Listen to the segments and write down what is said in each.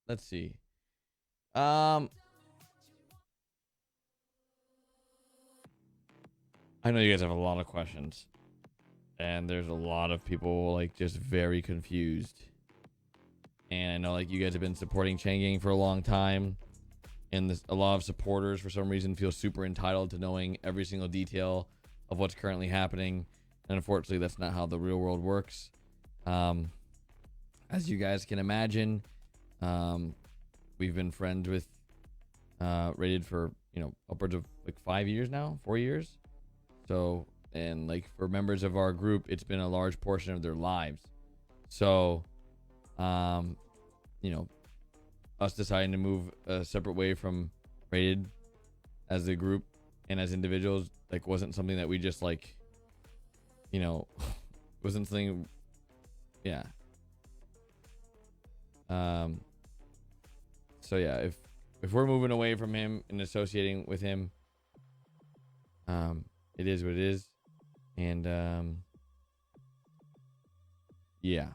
let's see. Um, I know you guys have a lot of questions, and there's a lot of people like just very confused. And I know like you guys have been supporting Chain Gang for a long time, and a lot of supporters for some reason feel super entitled to knowing every single detail of what's currently happening. And unfortunately, that's not how the real world works. As you guys can imagine, we've been friends with Rated for upwards of like 5 years now, 4 years. So, and like for members of our group, it's been a large portion of their lives. So, you know, us deciding to move a separate way from Rated as a group and as individuals, like, wasn't something that we just like, wasn't something, yeah. So yeah, if we're moving away from him and associating with him, it is what it is. And yeah,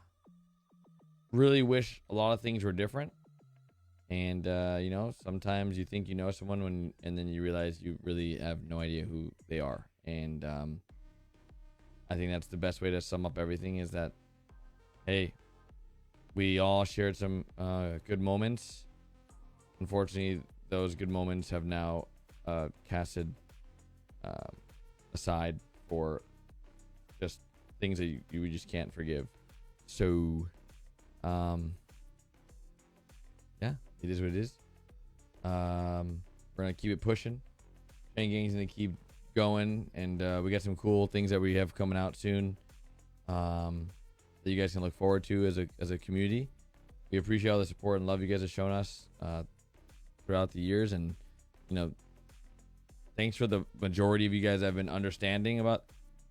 really wish a lot of things were different. And sometimes you think you know someone and then you realize you really have no idea who they are. And I think that's the best way to sum up everything, is that, hey, we all shared some good moments. Unfortunately, those good moments have now casted aside for just things that you just can't forgive. So, yeah, it is what it is. We're gonna keep it pushing. Chain Gang's gonna keep going, and we got some cool things that we have coming out soon. That you guys can look forward to as a community. We appreciate all the support and love you guys have shown us throughout the years, and thanks for the majority of you guys that have been understanding about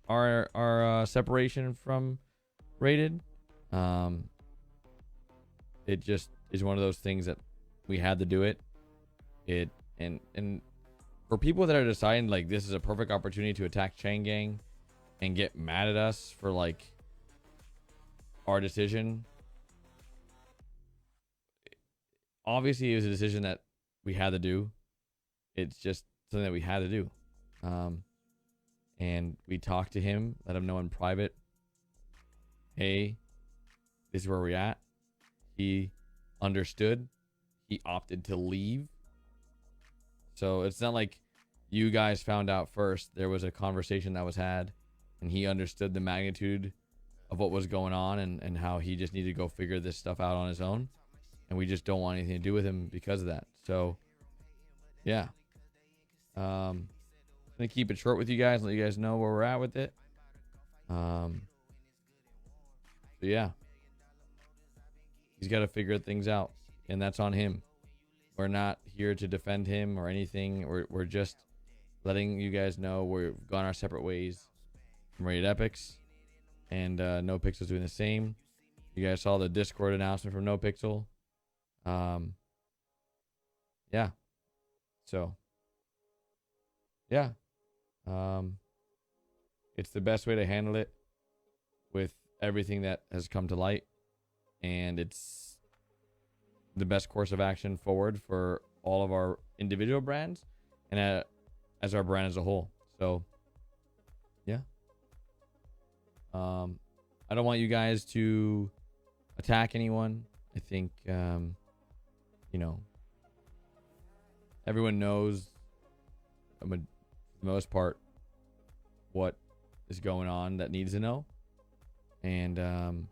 our separation from Rated. It just is one of those things that we had to do it. And for people that are deciding like this is a perfect opportunity to attack Chain Gang and get mad at us for like our decision, obviously it was a decision that we had to do. It's just something that we had to do. And we talked to him, let him know in private, hey, this is where we're at. He understood. He opted to leave. So it's not like you guys found out first. There was a conversation that was had, and he understood the magnitude of what was going on, and how he just needed to go figure this stuff out on his own. And we just don't want anything to do with him because of that. So, yeah. I'm going to keep it short with you guys, let you guys know where we're at with it. So, yeah. He's got to figure things out, and that's on him. We're not here to defend him or anything. We're just letting you guys know we've gone our separate ways from RatedEpicz, and NoPixel's doing the same. You guys saw the Discord announcement from NoPixel. Yeah. So, yeah. It's the best way to handle it with everything that has come to light, and it's the best course of action forward for all of our individual brands and as our brand as a whole. So, yeah. I don't want you guys to attack anyone. I think, everyone knows, for the most part, what is going on that needs to know. And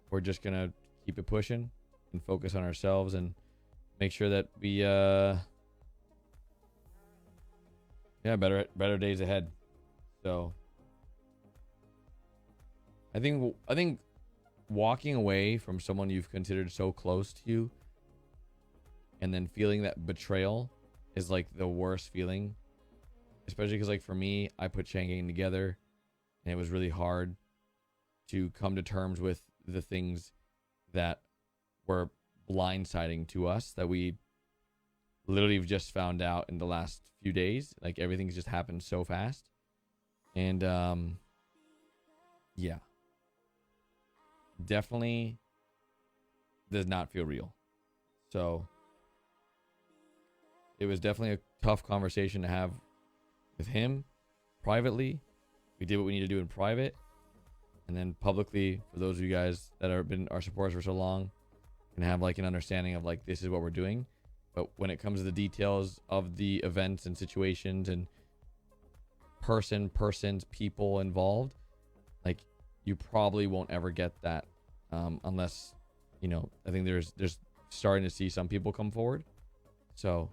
we're just going to keep it pushing and focus on ourselves and make sure that we, better days ahead. So I think walking away from someone you've considered so close to you and then feeling that betrayal is like the worst feeling, especially because like for me, I put Chain Gang together and it was really hard to come to terms with the things that were blindsiding to us that we literally have just found out in the last few days. Like everything's just happened so fast. And yeah, definitely does not feel real. So it was definitely a tough conversation to have with him privately. We did what we need to do in private, and then publicly, for those of you guys that have been our supporters for so long, can have like an understanding of like, this is what we're doing. But when it comes to the details of the events and situations and persons, people involved, like, you probably won't ever get that, unless, you know, I think there's starting to see some people come forward. So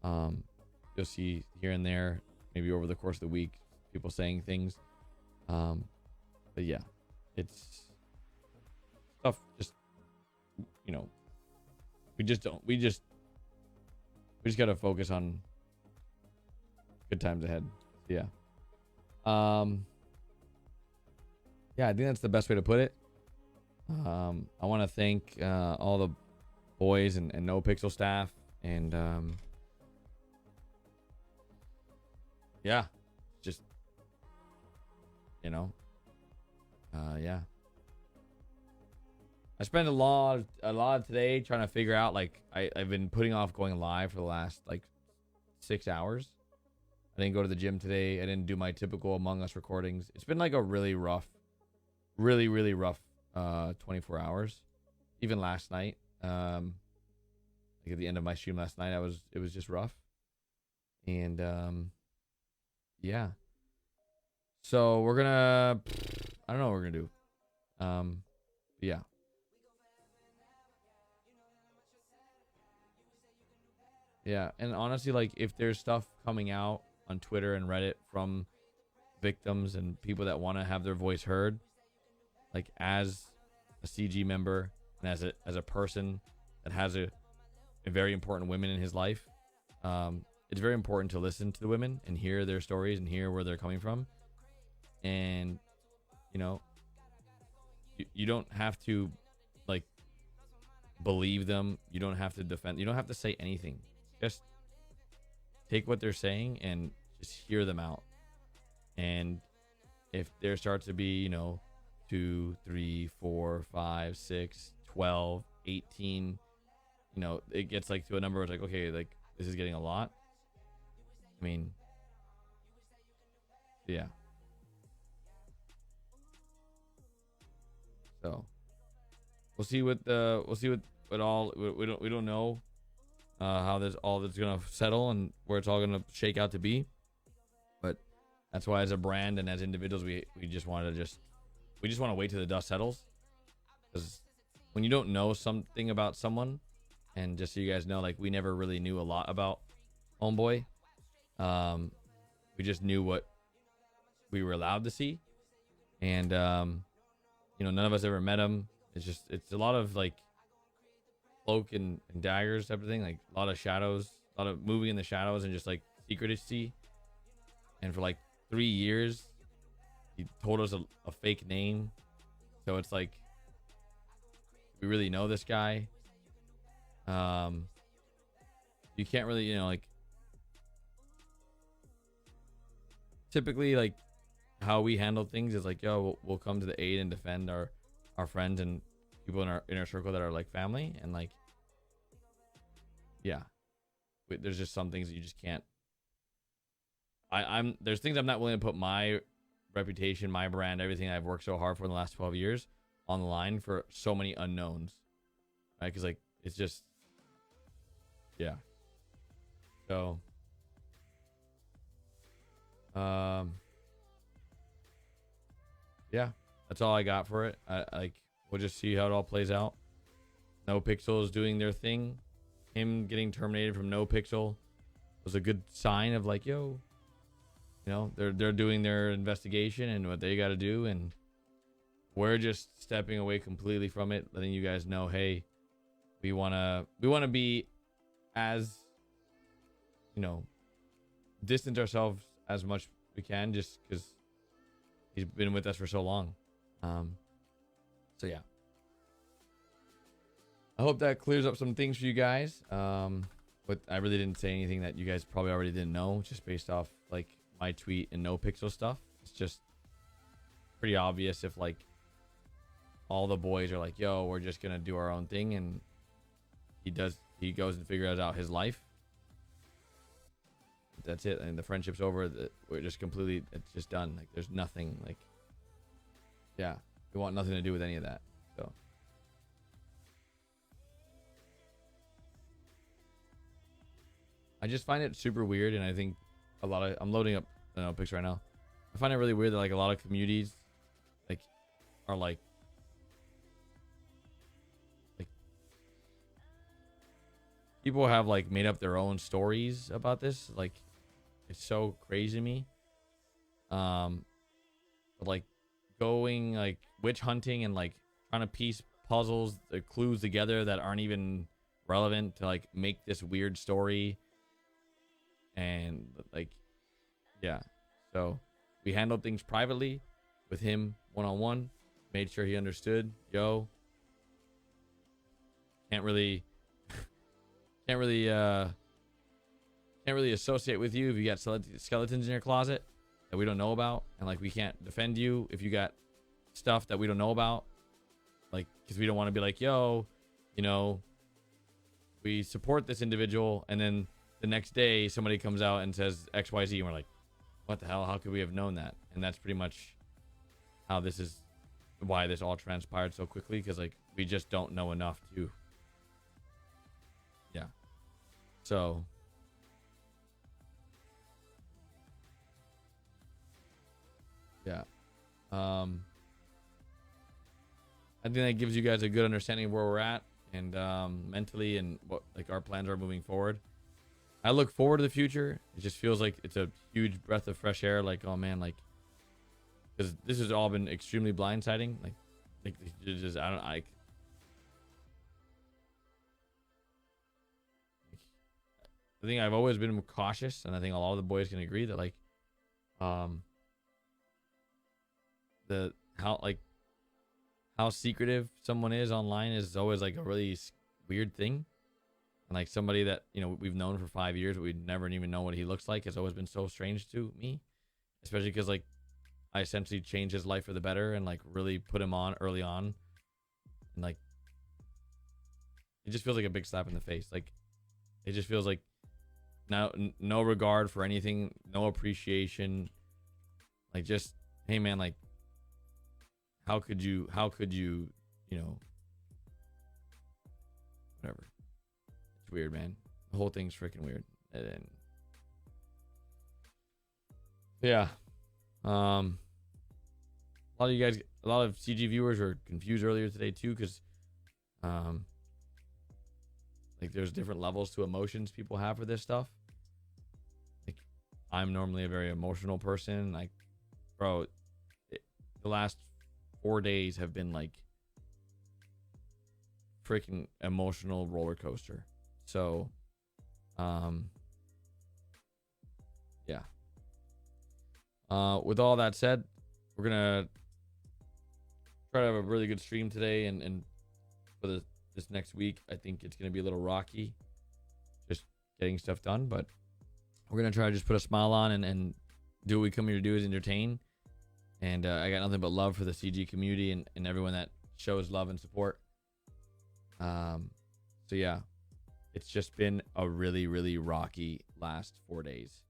you'll see here and there, maybe over the course of the week, people saying things. But yeah, it's stuff. Just, you know, we just gotta focus on good times ahead. Yeah. Yeah, I think that's the best way to put it. I want to thank all the boys and NoPixel staff, and yeah, just, you know, yeah. I spent a lot of today trying to figure out, like, I've been putting off going live for the last like 6 hours. I didn't go to the gym today. I didn't do my typical Among Us recordings. It's been like a really rough 24 hours. Even last night, like at the end of my stream last night, it was just rough. And yeah. So we're gonna, I don't know what we're gonna do. Yeah. Yeah, and honestly, like, if there's stuff coming out on Twitter and Reddit from victims and people that want to have their voice heard, like, as a CG member and as a person that has a very important women in his life, it's very important to listen to the women and hear their stories and hear where they're coming from. And, you know, you don't have to, like, believe them. You don't have to defend. You don't have to say anything. Just take what they're saying and just hear them out. And if there starts to be, you know, 2, 3, 4, 5, 6, 12, 18, you know, it gets like to a number where it's like, okay, like, this is getting a lot. I mean, yeah. So we'll see what all, we don't know how this all that's gonna settle and where it's all gonna shake out to be. But that's why, as a brand and as individuals, we just want to wait till the dust settles. Because when you don't know something about someone, and just so you guys know, like, we never really knew a lot about Homeboy. We just knew what we were allowed to see, and you know, none of us ever met him. It's a lot of like cloak and daggers type of thing, like a lot of shadows, a lot of moving in the shadows, and just like secrecy. And for like 3 years, he told us a fake name, so it's like, we really know this guy. You can't really, you know, like, typically, like, how we handle things is like, yo, we'll come to the aid and defend our friends and people in our inner circle that are like family. And like, yeah, there's just some things that you just can't. There's things I'm not willing to put my reputation, my brand, everything I've worked so hard for in the last 12 years on the line for so many unknowns, right? Because like, it's just, yeah. So yeah, that's all I got for it. Like, we'll just see how it all plays out. NoPixel is doing their thing. Him getting terminated from NoPixel was a good sign of like, yo, you know, they're doing their investigation and what they got to do, and we're just stepping away completely from it, letting you guys know, hey, we wanna be as, you know, distance ourselves as much we can, just because he's been with us for so long. So yeah, I hope that clears up some things for you guys. But I really didn't say anything that you guys probably already didn't know, just based off like my tweet and NoPixel stuff. It's just pretty obvious if like all the boys are like, yo, we're just gonna do our own thing, and he goes and figures out his life. That's it, and the friendship's over. We're just completely, it's just done. Like there's nothing, like, yeah, we want nothing to do with any of that. So I just find it super weird, and I think a lot of, I'm loading up the NoPixel right now. I find it really weird that like a lot of communities like are like people have like made up their own stories about this. Like it's so crazy to me. But like going like witch hunting and like trying to piece puzzles, the clues together that aren't even relevant to like make this weird story. And like, yeah, so we handled things privately with him one-on-one, made sure he understood. Yo, can't really associate with you if you got skeletons in your closet that we don't know about, and like we can't defend you if you got stuff that we don't know about, like because we don't want to be like, yo, you know, we support this individual, and then the next day somebody comes out and says XYZ, and we're like, what the hell? How could we have known that? And that's pretty much how this is, why this all transpired so quickly, because like we just don't know enough to, yeah. So yeah, I think that gives you guys a good understanding of where we're at, and mentally, and what like our plans are moving forward. I look forward to the future. It just feels like it's a huge breath of fresh air. Like, oh man, like, because this has all been extremely blindsiding. Like just, I think I've always been cautious, and I think a lot of the boys can agree that like, how secretive someone is online is always like a really weird thing. And like somebody that, you know, we've known for 5 years, but we'd never even know what he looks like, has always been so strange to me, especially because like I essentially changed his life for the better and like really put him on early on, and like it just feels like a big slap in the face. Like it just feels like now no regard for anything, no appreciation. Like just, hey man, like how could you, you know, whatever. It's weird, man. The whole thing's freaking weird. And then, yeah, a lot of you guys, a lot of CG viewers were confused earlier today too, because like there's different levels to emotions people have for this stuff. Like I'm normally a very emotional person. Like, bro, the last 4 days have been like freaking emotional roller coaster. So yeah, with all that said, we're gonna try to have a really good stream today, and for this next week I think it's gonna be a little rocky just getting stuff done, but we're gonna try to just put a smile on and do what we come here to do, is entertain. And I got nothing but love for the CG community and everyone that shows love and support. So yeah, it's just been a really, really rocky last 4 days.